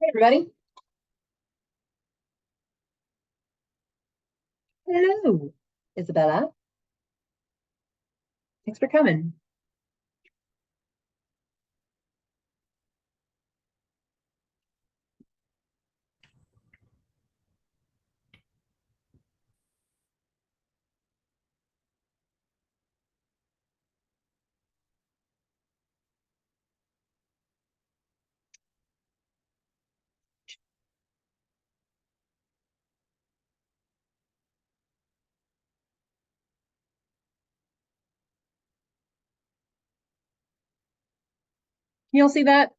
Hey, everybody. Hello, Isabella. Thanks for coming. Can you all see that?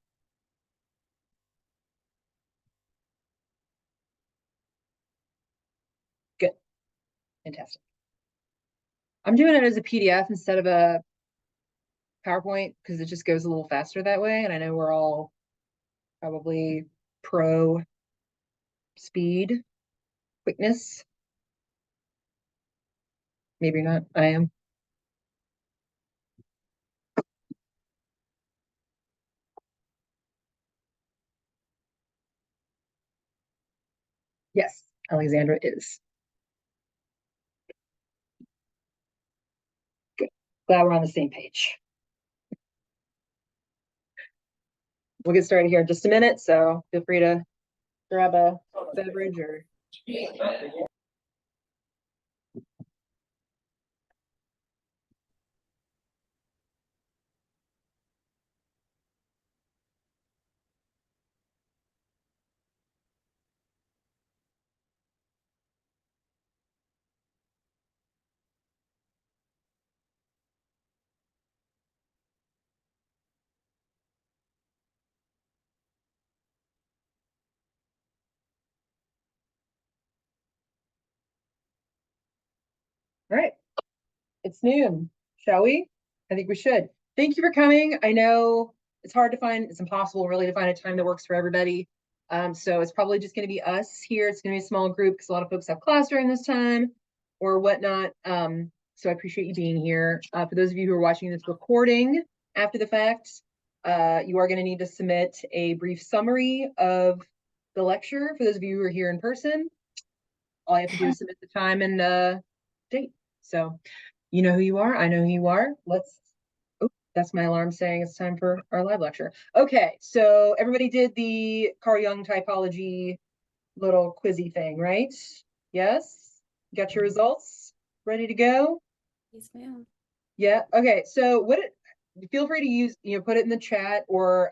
Good. Fantastic. I'm doing it as a PDF instead of a PowerPoint because it just goes a little faster that way. And I know we're all probably pro speed, quickness. Maybe not. I am. Yes, Alexandra is. Good. Glad we're on the same page. We'll get started here in just a minute. So feel free to grab a beverage or. All right. It's noon. Shall we? I think we should. Thank you for coming. I know it's hard to find, it's impossible really to find a time that works for everybody. So it's probably just going to be us here. It's going to be a small group because a lot of folks have class during this time or whatnot. So I appreciate you being here. For those of you who are watching this recording after the fact, you are going to need to submit a brief summary of the lecture. For those of you who are here in person, all you have to do is submit the time and date. So you know who you are. I know who you are. Oh, that's my alarm saying it's time for our live lecture. Okay, so everybody did the Carl Jung typology little quizzy thing, right? Yes? Got your results ready to go? Yes, ma'am. Yeah, okay. So feel free to use, put it in the chat or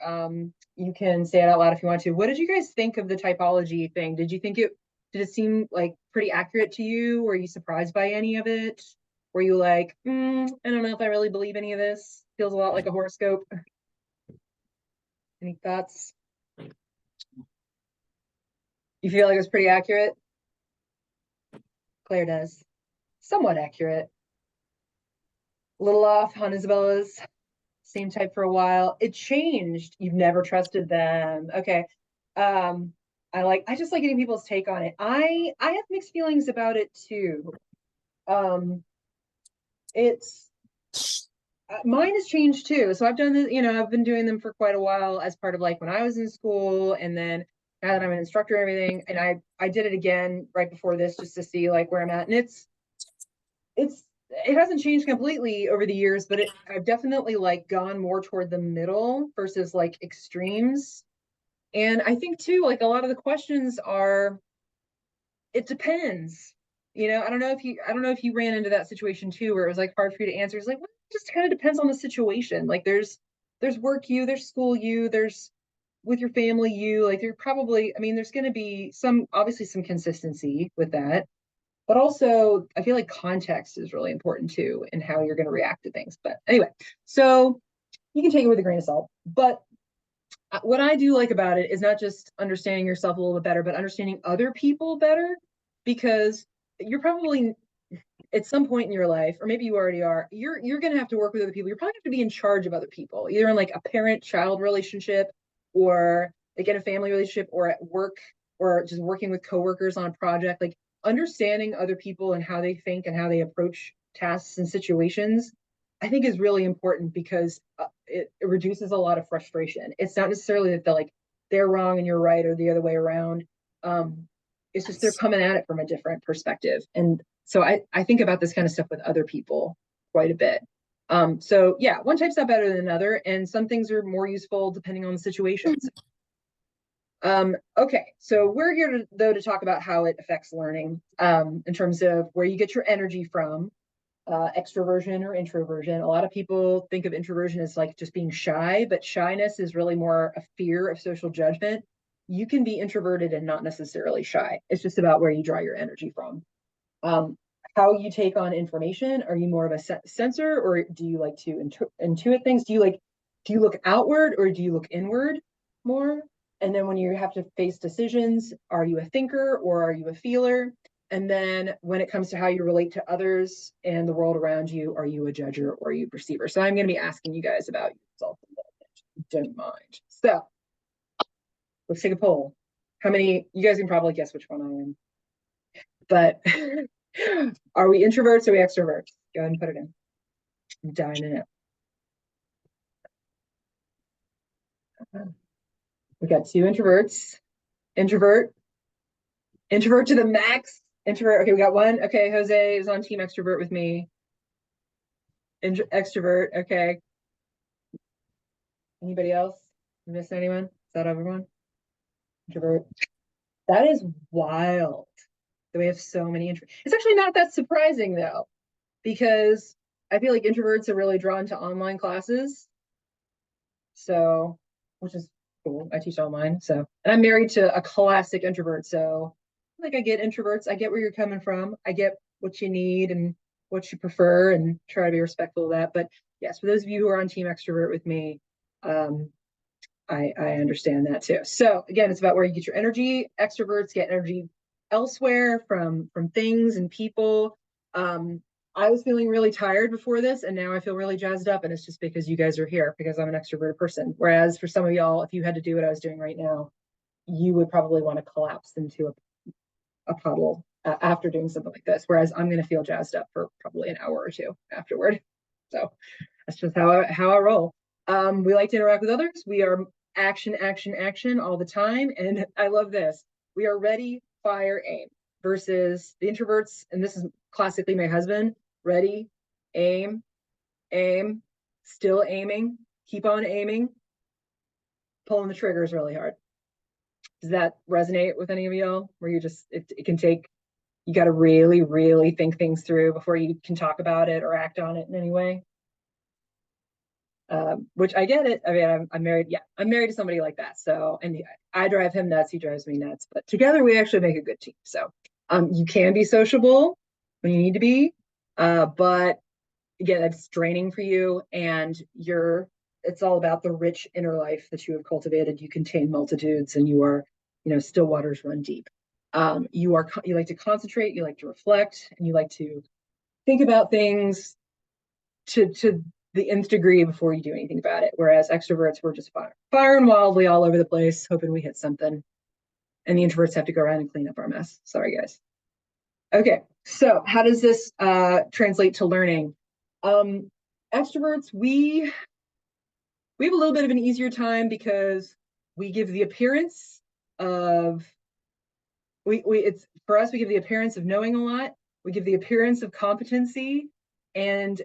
you can say it out loud if you want to. What did you guys think of the typology thing? Did it seem like pretty accurate to you? Were you surprised by any of it? Were you like, I don't know if I really believe any of this? Feels a lot like a horoscope. Any thoughts? You feel like it was pretty accurate? Claire does. Somewhat accurate. A little off on Isabella's. Same type for a while. It changed. You've never trusted them. Okay. I just like getting people's take on it. I have mixed feelings about it too. It's mine has changed too. So I've done this, I've been doing them for quite a while as part of like when I was in school, and then now that I'm an instructor and everything, and I did it again right before this just to see like where I'm at. And it hasn't changed completely over the years, but I've definitely like gone more toward the middle versus like extremes. And I think too, like a lot of the questions are, it depends. I don't know if you ran into that situation too, where it was like hard for you to answer. It's like, well, it just kind of depends on the situation. Like there's work you, there's school you, there's with your family you, like you're probably, I mean, there's going to be obviously some consistency with that. But also, I feel like context is really important too in how you're going to react to things. But anyway, so you can take it with a grain of salt. But what I do like about it is not just understanding yourself a little bit better, but understanding other people better, because you're probably at some point in your life, or maybe you already are, you're going to have to work with other people. You're probably going to be in charge of other people, either in like a parent-child relationship or like in a family relationship or at work or just working with coworkers on a project. Like understanding other people and how they think and how they approach tasks and situations, I think is really important because it reduces a lot of frustration. It's not necessarily that they're wrong and you're right, or the other way around. It's just they're Yes. coming at it from a different perspective. And so I think about this kind of stuff with other people quite a bit. So yeah, one type's not better than another, and some things are more useful depending on the situations. Okay, so we're here to talk about how it affects learning in terms of where you get your energy from, extroversion or introversion. A lot of people think of introversion as like just being shy, but shyness is really more a fear of social judgment. You can be introverted and not necessarily shy. It's just about where you draw your energy from. Um, how you take on information. Are you more of a sensor, or do you like to intuit things? Do you look outward or do you look inward more? And then when you have to face decisions, are you a thinker or are you a feeler? And then when it comes to how you relate to others and the world around you, are you a judger or are you a perceiver? So I'm going to be asking you guys about yourself a little bit, if you don't mind. So let's take a poll. How many, you guys can probably guess which one I am, but are we introverts or are we extroverts? Go ahead and put it in. I'm dying in it. We got two introverts. Introvert, introvert to the max. Introvert. Okay, we got one. Okay, Jose is on team extrovert with me. Extrovert. Okay. Anybody else? Miss anyone? Is that everyone? Introvert. That is wild that we have so many introverts. It's actually not that surprising though, because I feel like introverts are really drawn to online classes. So, which is cool. I teach online. So, and I'm married to a classic introvert. So, like, I get introverts. I get where you're coming from. I get what you need and what you prefer, and try to be respectful of that. But yes, for those of you who are on team extrovert with me, um, I understand that too. So again, it's about where you get your energy. Extroverts get energy elsewhere from things and people. I was feeling really tired before this, and now I feel really jazzed up, and it's just because you guys are here because I'm an extroverted person. Whereas for some of y'all, if you had to do what I was doing right now, you would probably want to collapse into a puddle after doing something like this. Whereas I'm going to feel jazzed up for probably an hour or two afterward. So that's just how I roll. We like to interact with others. We are action, action, action all the time. And I love this. We are ready, fire, aim versus the introverts. And this is classically my husband. Ready, aim, aim, still aiming, keep on aiming, pulling the triggers really hard. Does that resonate with any of y'all? Where you just, it can take, you got to really, really think things through before you can talk about it or act on it in any way. Which I get it. I mean, I'm married. Yeah, I'm married to somebody like that. So, and I drive him nuts. He drives me nuts. But together, we actually make a good team. So, you can be sociable when you need to be, but again, it's draining for you, and it's all about the rich inner life that you have cultivated. You contain multitudes, and you are, still waters run deep. You like to concentrate, you like to reflect, and you like to think about things to the nth degree before you do anything about it. Whereas extroverts, we're just firing wildly all over the place, hoping we hit something. And the introverts have to go around and clean up our mess. Sorry, guys. Okay, so how does this translate to learning? Extroverts, we have a little bit of an easier time because we give the appearance of it's for us, we give the appearance of knowing a lot. We give the appearance of competency, and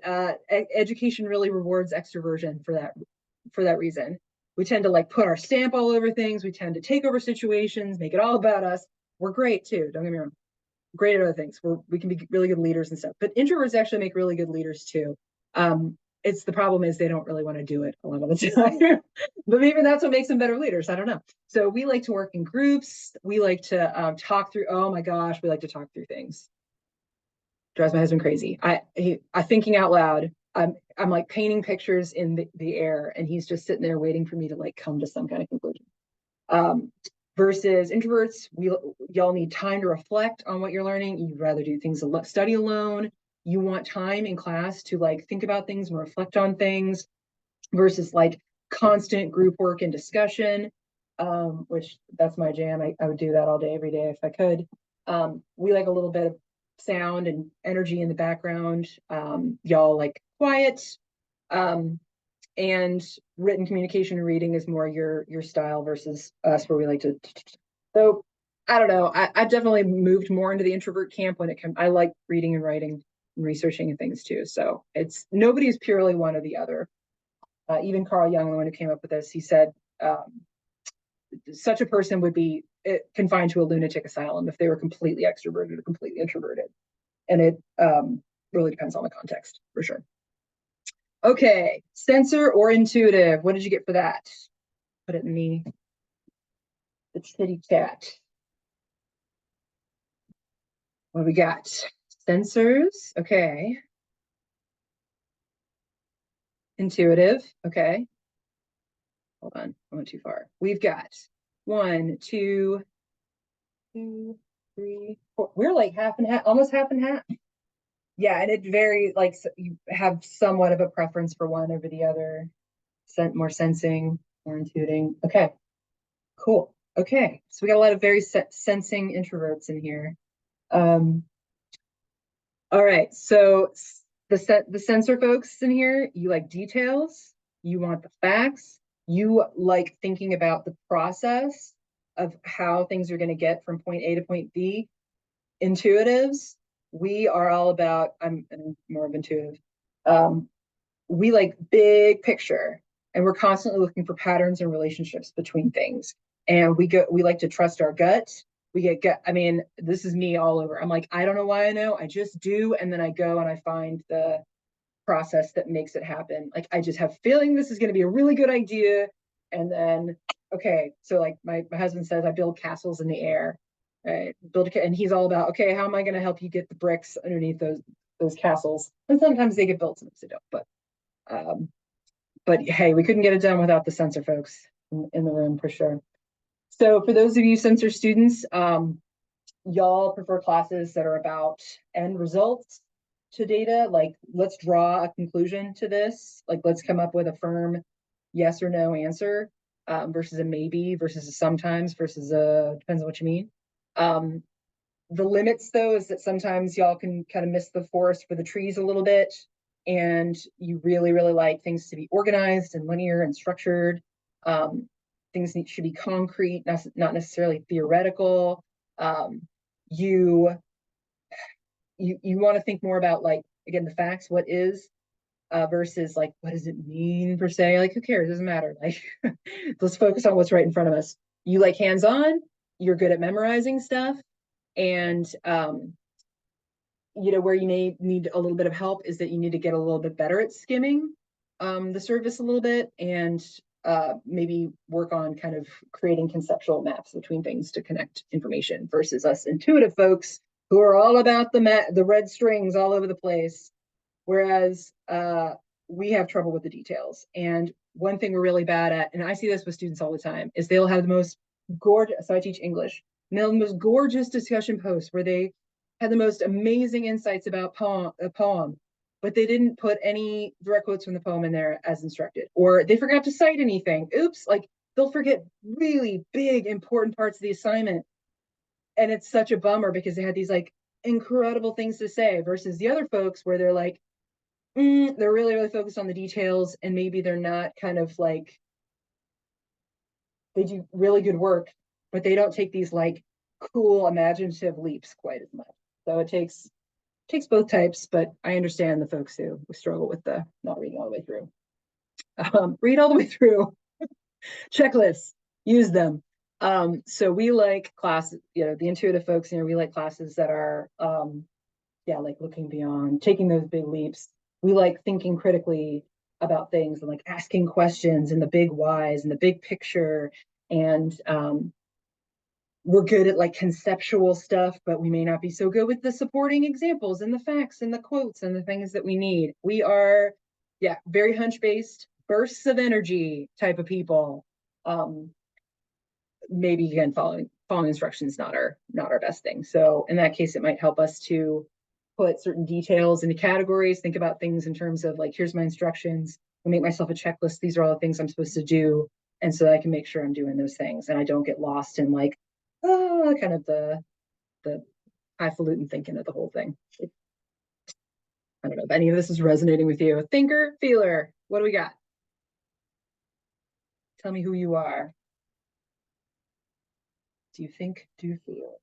education really rewards extroversion for that reason. We tend to like put our stamp all over things. We tend to take over situations, make it all about us. We're great too. Don't get me wrong. Great at other things. We can be really good leaders and stuff. But introverts actually make really good leaders too. It's the problem is they don't really want to do it a lot of the time. But maybe that's what makes them better leaders. I don't know. So we like to work in groups. We like to talk through. Oh my gosh, we like to talk through things. Drives my husband crazy. I thinking out loud. I'm like painting pictures in the air, and he's just sitting there waiting for me to like come to some kind of conclusion. Versus introverts, y'all need time to reflect on what you're learning. You'd rather do things study alone. You want time in class to like think about things and reflect on things versus like constant group work and discussion, which that's my jam. I would do that all day, every day if I could. We like a little bit of sound and energy in the background. Y'all like quiet. and written communication and reading is more your style versus us, where we like to. So I don't know. I've definitely moved more into the introvert camp when it comes. I like reading and writing and researching and things too. So it's nobody's purely one or the other. Even Carl Jung, the one who came up with this, he said such a person would be confined to a lunatic asylum if they were completely extroverted or completely introverted. And it really depends on the context, for sure. Okay, sensor or intuitive? What did you get for that? Put it in the kitty chat. What do we got? Sensors, okay. Intuitive, okay. Hold on, I went too far. We've got 1, 2, 3, 4. We're like half and half, almost half and half. Yeah, and it very like you have somewhat of a preference for one over the other. More sensing, more intuiting. Okay, cool. Okay, so we got a lot of very sensing introverts in here. All right, so the sensor folks in here, you like details, you want the facts, you like thinking about the process of how things are going to get from point A to point B. Intuitives, we are all about, I'm more of intuitive. We like big picture, and we're constantly looking for patterns and relationships between things. And we like to trust our gut. We get gut. I mean, this is me all over. I'm like, I don't know why I know. I just do, and then I go and I find the process that makes it happen. Like I just have feeling this is going to be a really good idea, and then okay, so like my husband says, I build castles in the air. Right? And he's all about, okay, how am I going to help you get the bricks underneath those castles? And sometimes they get built, sometimes they don't. But hey, we couldn't get it done without the sensor folks in the room for sure. So for those of you sensor students, y'all prefer classes that are about end results to data, like let's draw a conclusion to this, like let's come up with a firm yes or no answer, versus a maybe, versus a sometimes, versus a depends on what you mean. The limits though is that sometimes y'all can kind of miss the forest for the trees a little bit, and you really like things to be organized and linear and structured. Things should be concrete, not necessarily theoretical. You want to think more about, like, again, the facts, what is, versus like what does it mean per se. Like who cares, it doesn't matter. Like let's focus on what's right in front of us. You like hands-on, you're good at memorizing stuff, and where you may need a little bit of help is that you need to get a little bit better at skimming the surface a little bit, and maybe work on kind of creating conceptual maps between things to connect information, versus us intuitive folks who are all about the red strings all over the place. Whereas we have trouble with the details. And one thing we're really bad at, and I see this with students all the time, is they'll have the most gorgeous, so I teach English, and they'll have the most gorgeous discussion posts where they had the most amazing insights about a poem, but they didn't put any direct quotes from the poem in there as instructed, or they forgot to cite anything. Oops, like they'll forget really big, important parts of the assignment. And it's such a bummer because they had these like incredible things to say, versus the other folks where they're like, they're really focused on the details, and maybe they're not kind of like, they do really good work, but they don't take these like cool imaginative leaps quite as much. So it takes both types, but I understand the folks who struggle with the not reading all the way through. Read all the way through. Checklists, use them. So we like classes, the intuitive folks, we like classes that are like looking beyond, taking those big leaps. We like thinking critically about things and like asking questions and the big whys and the big picture. And we're good at like conceptual stuff, but we may not be so good with the supporting examples and the facts and the quotes and the things that we need. We are, very hunch-based, bursts of energy type of people. Maybe again, following instructions not our best thing. So in that case, it might help us to put certain details into categories, think about things in terms of like, here's my instructions, I make myself a checklist, these are all the things I'm supposed to do, and so I can make sure I'm doing those things and I don't get lost in like kind of the highfalutin thinking of the whole thing. I don't know if any of this is resonating with you. Thinker, feeler, what do we got? Tell me who you are. Do you think? Do you feel?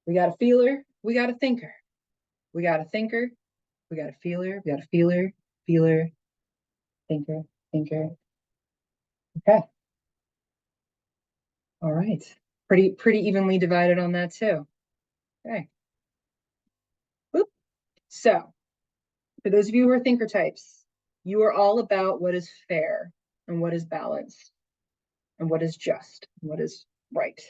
We got a feeler. We got a thinker. We got a thinker. We got a feeler. We got a feeler. Feeler. Thinker. Thinker. Okay. All right. Pretty evenly divided on that too. Okay. Whoop. So, for those of you who are thinker types, you are all about what is fair and what is balanced and what is just and what is right.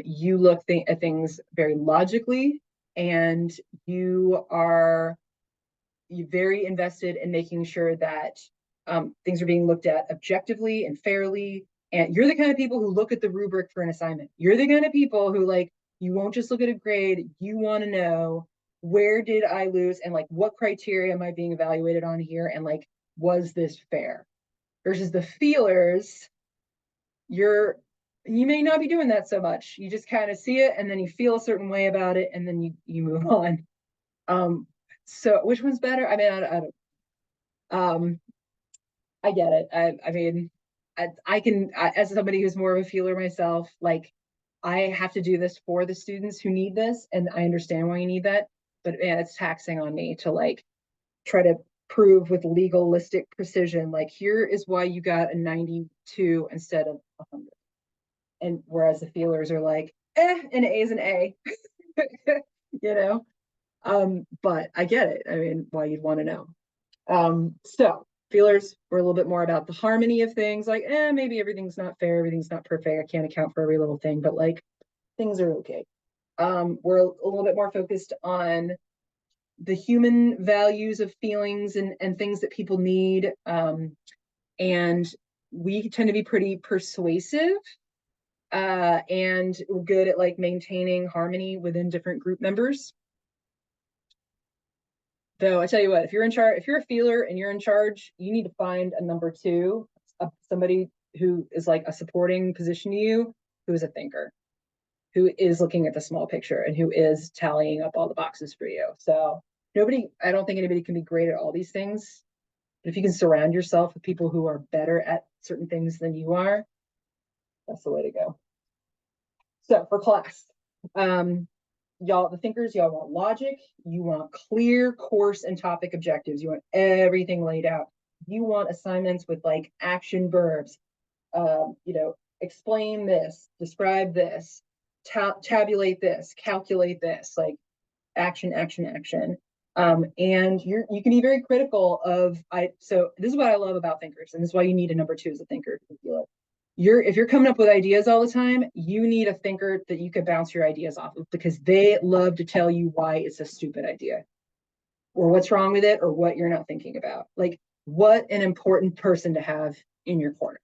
You look at things very logically, and you are very invested in making sure that things are being looked at objectively and fairly. And you're the kind of people who look at the rubric for an assignment. You're the kind of people who, like, you won't just look at a grade. You want to know, where did I lose, and like what criteria am I being evaluated on here, and like, was this fair? Versus the feelers, you may not be doing that so much. You just kind of see it, and then you feel a certain way about it, and then you move on. So which one's better? I mean, I don't. I get it. I mean, I can, as somebody who's more of a feeler myself, like, I have to do this for the students who need this, and I understand why you need that. But man, it's taxing on me to like try to prove with legalistic precision, like, here is why you got a 92 instead of 100. And whereas the feelers are like, an A is an A, you know. But I get it. I mean, why you'd want to know. So feelers were a little bit more about the harmony of things, like, maybe everything's not fair, everything's not perfect, I can't account for every little thing, but like, things are okay. We're a little bit more focused on the human values of feelings and things that people need. And we tend to be pretty persuasive, and we're good at like maintaining harmony within different group members. Though I tell you what, if you're in charge, if you're a feeler and you're in charge, you need to find a number two, somebody who is like a supporting position to you, who is a thinker, who is looking at the small picture, and who is tallying up all the boxes for you. So I don't think anybody can be great at all these things. But if you can surround yourself with people who are better at certain things than you are, that's the way to go. So for class, y'all, the thinkers, y'all want logic, you want clear course and topic objectives, you want everything laid out, you want assignments with like action verbs, explain this, describe this, tabulate this, calculate this, like action, action, action. And you can be very critical of, so this is what I love about thinkers, and this is why you need a number two as a thinker. If you're coming up with ideas all the time, you need a thinker that you could bounce your ideas off of, because they love to tell you why it's a stupid idea, or what's wrong with it, or what you're not thinking about. Like, what an important person to have in your corner.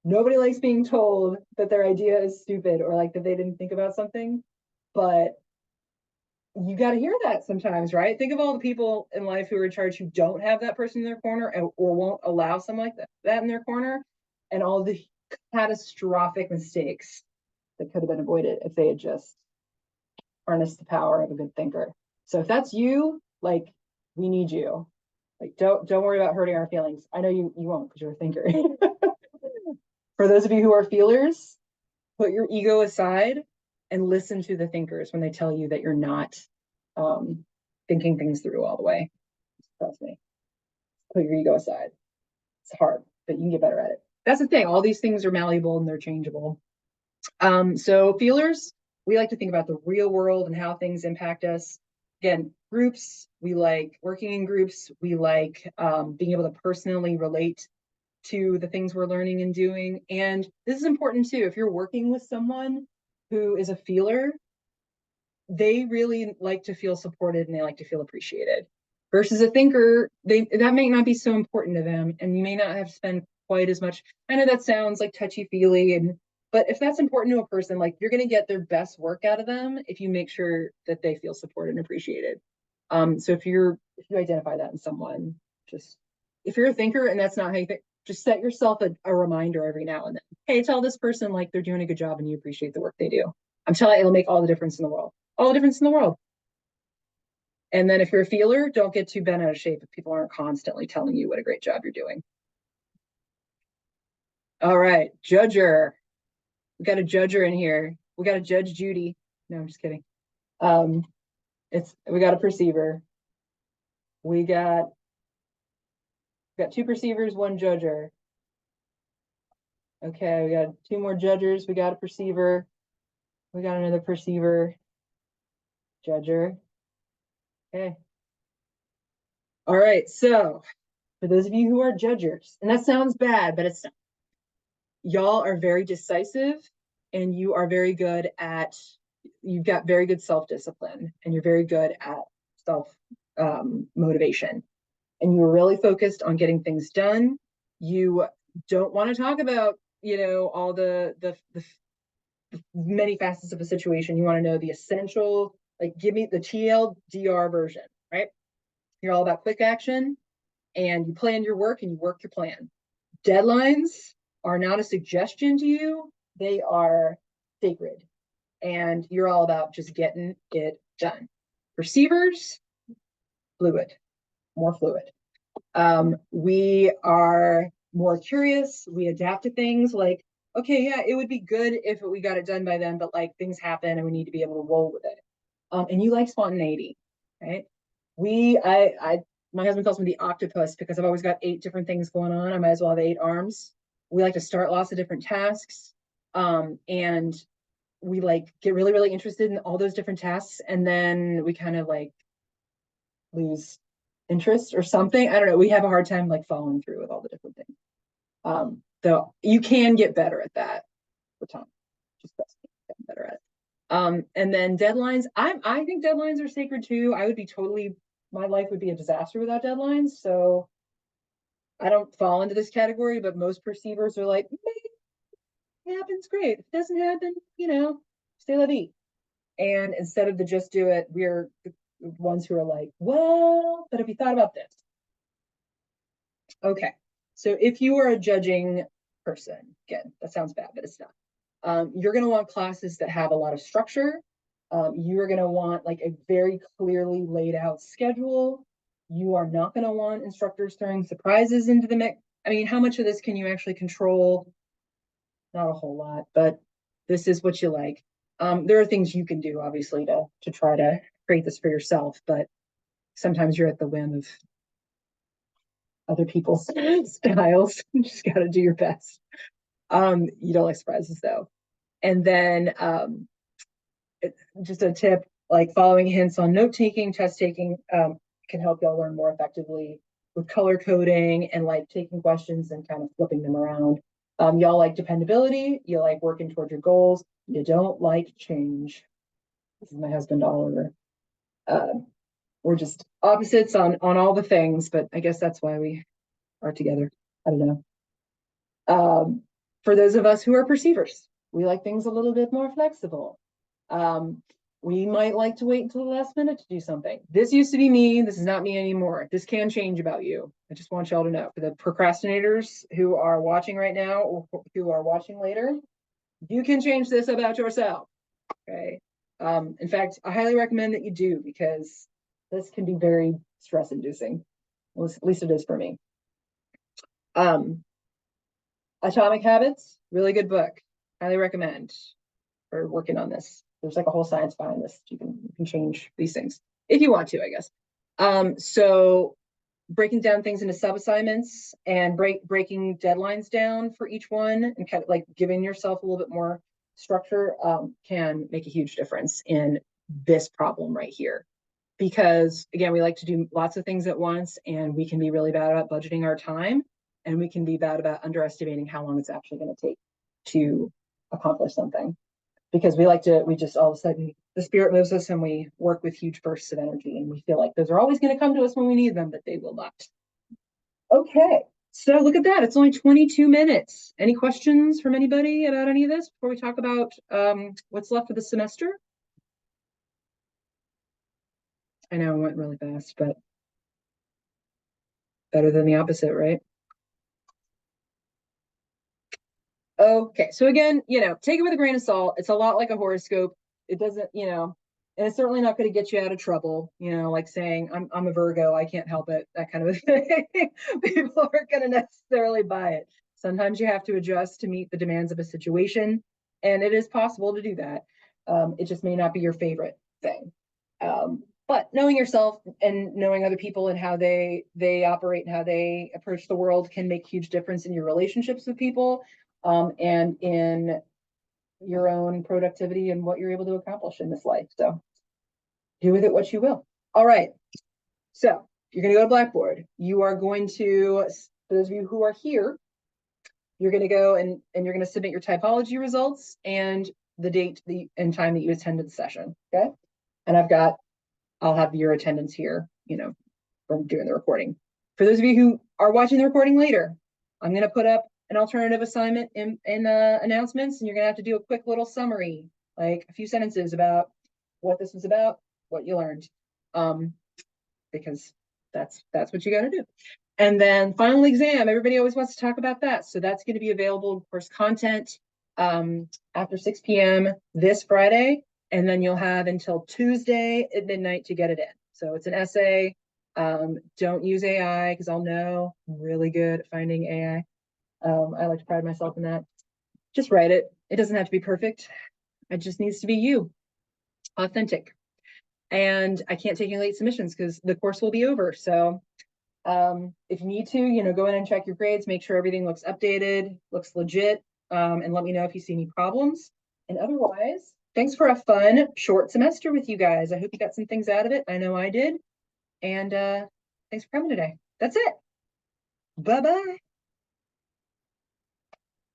Nobody likes being told that their idea is stupid, or like that they didn't think about something, but you got to hear that sometimes, right? Think of all the people in life who are in charge who don't have that person in their corner, or won't allow someone like that in their corner, and all the catastrophic mistakes that could have been avoided if they had just harnessed the power of a good thinker. So if that's you, like, we need you. Like, don't worry about hurting our feelings. I know you won't, because you're a thinker. For those of you who are feelers, put your ego aside and listen to the thinkers when they tell you that you're not thinking things through all the way. Trust me. Put your ego aside. It's hard, but you can get better at it. That's the thing. All these things are malleable and they're changeable. So feelers, we like to think about the real world and how things impact us. Again, groups, we like working in groups. We like being able to personally relate to the things we're learning and doing. And this is important too. If you're working with someone who is a feeler, they really like to feel supported and they like to feel appreciated. Versus a thinker, that may not be so important to them, and you may not have to spend quite as much. I know that sounds like touchy-feely, but if that's important to a person, like, you're going to get their best work out of them if you make sure that they feel supported and appreciated. So if you identify that in someone, just, if you're a thinker and that's not how you think, just set yourself a reminder every now and then. Hey, tell this person like they're doing a good job and you appreciate the work they do. I'm telling you, it'll make all the difference in the world. All the difference in the world. And then if you're a feeler, don't get too bent out of shape if people aren't constantly telling you what a great job you're doing. All right, judger. We got a judger in here. We got a Judge Judy. No, I'm just kidding. Um, we got a perceiver. We got two perceivers, one judger. Okay, we got two more judgers. We got a perceiver. We got another perceiver. Judger. Okay. All right, so for those of you who are judgers, and that sounds bad, but it's not. Y'all are very decisive and you are very good at, you've got very good self-discipline and you're very good at self motivation. And you're really focused on getting things done. You don't want to talk about, all the many facets of a situation. You want to know the essential, like give me the TLDR version, right? You're all about quick action and you plan your work and you work your plan. Deadlines are not a suggestion to you, they are sacred. And you're all about just getting it done. Perceivers, fluid, more fluid. We are more curious. We adapt to things like, okay, yeah, it would be good if we got it done by then, but like things happen and we need to be able to roll with it. And you like spontaneity, right? My husband calls me the octopus because I've always got 8 different things going on. I might as well have 8 arms. We like to start lots of different tasks. And we like get really, really interested in all those different tasks. And then we kind of like lose interest or something. I don't know. We have a hard time like following through with all the different things. Though you can get better at that for time. Just getting better at it. And then deadlines. I think deadlines are sacred too. I would be totally, my life would be a disaster without deadlines. So I don't fall into this category, but most perceivers are like, it happens, great. If it doesn't happen, stay la vie. And instead of the just do it, we're the ones who are like, well, but have you thought about this? Okay. So if you are a judging person, again, that sounds bad, but it's not. You're going to want classes that have a lot of structure. You're going to want like a very clearly laid out schedule. You are not going to want instructors throwing surprises into the mix. I mean, how much of this can you actually control? Not a whole lot, but this is what you like. There are things you can do, obviously, to try to create this for yourself, but sometimes you're at the whim of other people's styles. You just got to do your best. You don't like surprises though. And then just a tip, like following hints on note taking, test taking can help y'all learn more effectively with color coding and like taking questions and kind of flipping them around. Y'all like dependability. You like working toward your goals. You don't like change. This is my husband Oliver. We're just opposites on all the things, but I guess that's why we are together. I don't know. For those of us who are perceivers, we like things a little bit more flexible. We might like to wait until the last minute to do something. This used to be me. This is not me anymore. This can change about you. I just want y'all to know. For the procrastinators who are watching right now or who are watching later, you can change this about yourself. Okay. In fact, I highly recommend that you do because this can be very stress inducing. Well, at least it is for me. Atomic Habits, really good book. Highly recommend for working on this. There's like a whole science behind this. You can change these things if you want to, I guess. So breaking down things into sub-assignments and breaking deadlines down for each one and kind of like giving yourself a little bit more structure can make a huge difference in this problem right here. Because again, we like to do lots of things at once and we can be really bad about budgeting our time and we can be bad about underestimating how long it's actually going to take to accomplish something. Because we just all of a sudden, the spirit moves us and we work with huge bursts of energy and we feel like those are always going to come to us when we need them, but they will not. Okay, so look at that. It's only 22 minutes. Any questions from anybody about any of this before we talk about what's left of the semester? I know it went really fast, but better than the opposite, right? Okay, so again, take it with a grain of salt. It's a lot like a horoscope. It doesn't, and it's certainly not going to get you out of trouble, like saying I'm a Virgo, I can't help it, that kind of a thing. People aren't going to necessarily buy it. Sometimes you have to adjust to meet the demands of a situation, and it is possible to do that. It just may not be your favorite thing. But knowing yourself and knowing other people and how they operate and how they approach the world can make huge difference in your relationships with people, and in your own productivity and what you're able to accomplish in this life. So do with it what you will. All right. So you're going to go to Blackboard. You are going to, for those of you who are here, you're going to go and you're going to submit your typology results and the date and time that you attended the session. Okay. And I'll have your attendance here, from doing the recording. For those of you who are watching the recording later, I'm going to put up an alternative assignment in announcements, and you're going to have to do a quick little summary, like a few sentences about what this was about, what you learned, because that's what you got to do. And then final exam, everybody always wants to talk about that. So that's going to be available, of course, content after 6 p.m. this Friday. And then you'll have until Tuesday at midnight to get it in. So it's an essay. Don't use AI because I'll know I'm really good at finding AI. I like to pride myself in that. Just write it. It doesn't have to be perfect. It just needs to be you, authentic. And I can't take any late submissions because the course will be over. So if you need to, go in and check your grades, make sure everything looks updated, looks legit, and let me know if you see any problems. And otherwise, thanks for a fun short semester with you guys. I hope you got some things out of it. I know I did. And thanks for coming today. That's it. Bye-bye.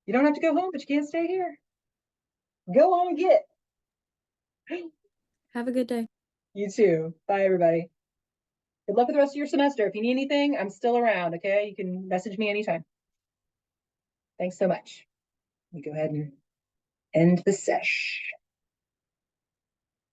You don't have to go home, but you can't stay here. Go on and get it. Have a good day. You too. Bye, everybody. Good luck with the rest of your semester. If you need anything, I'm still around, okay? You can message me anytime. Thanks so much. Let me go ahead and end the sesh.